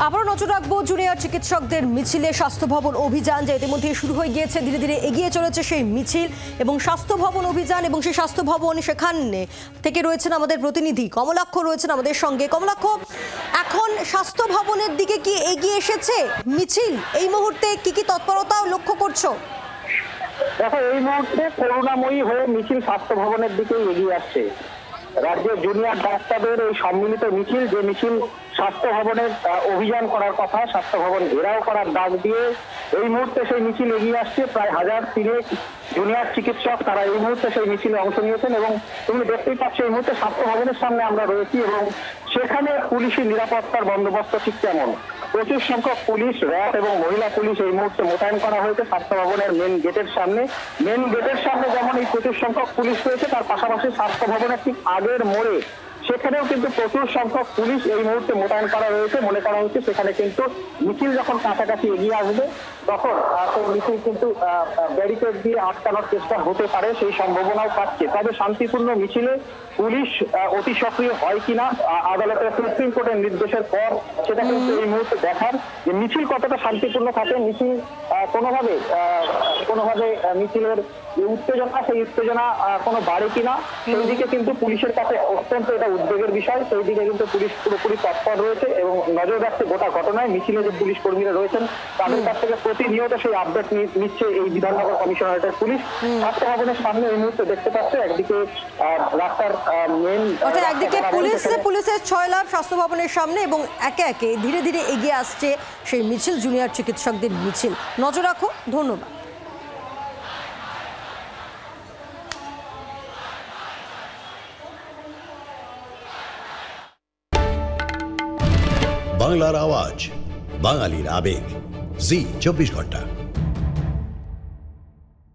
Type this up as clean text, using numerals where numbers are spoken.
আবারও নজর রাখবো জুনিয়র চিকিৎসকদের মিছিলে স্বাস্থ্য ভবন অভিযান, যা ইতিমধ্যে শুরু হয়ে গিয়েছে। ধীরে ধীরে এগিয়ে চলেছে সেই মিছিল এবং স্বাস্থ্য ভবন অভিযান। এবং সেই স্বাস্থ্য ভবন সেখানে থেকে রয়েছেন আমাদের প্রতিনিধি কমলাক্ষ, রয়েছেন আমাদের সঙ্গে। কমলাক্ষ, এখন স্বাস্থ্য ভবনের দিকে কি এগিয়ে এসেছে মিছিল? এই মুহূর্তে কি কি তৎপরতা লক্ষ্য করছো? দেখো, এই মুহূর্তে করুণাময়ী হয়ে মিছিল স্বাস্থ্য ভবনের দিকে এগিয়ে আসছে। রাজ্যের জুনিয়র ডাক্তারদের এই সম্মিলিত মিছিল, যে মিছিল স্বাস্থ্য ভবনের অভিযান করার কথা, স্বাস্থ্য ভবন ঘেরাও করার ডাক দিয়ে এই মুহূর্তে সেই মিছিল এগিয়ে আসছে। প্রায় 1000 জুনিয়র চিকিৎসক তারা এই মুহূর্তে সেই মিছিলে অংশ নিয়েছেন এবং তুমি দেখতেই পাচ্ছ এই মুহূর্তে স্বাস্থ্য ভবনের সামনে আমরা রয়েছি এবং সেখানে পুলিশি নিরাপত্তার বন্দোবস্ত ঠিক কেমন। প্রচুর সংখ্যক পুলিশ, র্যাব এবং মহিলা পুলিশ এই মুহূর্তে মোতায়েন করা হয়েছে স্বাস্থ্য ভবনের মেন গেটের সামনে। মেন গেটের সামনে যেমন এই প্রচুর সংখ্যক পুলিশ রয়েছে, তার পাশাপাশি স্বাস্থ্য ভবনের ঠিক আগের মোড়ে সেখানেও কিন্তু প্রচুর সংখ্যক পুলিশ এই মুহূর্তে মোতায়েন করা রয়েছে। মনে করা হচ্ছে সেখানে কিন্তু মিছিল যখন কাছাকাছি এগিয়ে আসবে তখন মিছিল কিন্তু ব্যারিকেড দিয়ে আটকানোর চেষ্টা হতে পারে, সেই সম্ভাবনাও পাচ্ছে। তবে শান্তিপূর্ণ মিছিলে পুলিশ অতি সক্রিয় হয় কিনা আদালতের সুপ্রিম কোর্টের নির্দেশের পর সেটা কিন্তু এই মুহূর্তে দেখার যে মিছিল কতটা শান্তিপূর্ণ থাকে। মিছিল কোনোভাবে মিছিলের যে উত্তেজনা, সেই উত্তেজনা কোনো বাড়ে কিনা সেই দিকে কিন্তু পুলিশের কাছে অত্যন্ত এটা উদ্বেগের বিষয়। সেই দিকে কিন্তু পুলিশ পুরোপুরি তৎপর রয়েছে এবং নজর রাখছে গোটা ঘটনায়। মিছিলে যে পুলিশ কর্মীরা রয়েছেন তাদের কাছ থেকে প্রতিনিয়ত সেই আপডেট নিচ্ছে এই বিধাননগর কমিশনারেটের পুলিশ। স্বাস্থ্য ভবনের সামনে এই মুহূর্তে দেখতে পাচ্ছে একদিকে রাস্তার একদিকে পুলিশের 6 লাখ স্বাস্থ্য ভবনের সামনে এবং একে একে ধীরে ধীরে এগিয়ে আসছে সেই মিছিল, জুনিয়র চিকিৎসকদের মিছিল। নজর রাখো। ধন্যবাদ। বাংলার আওয়াজ, বাঙালির আবেগ, জি 24 ঘন্টা।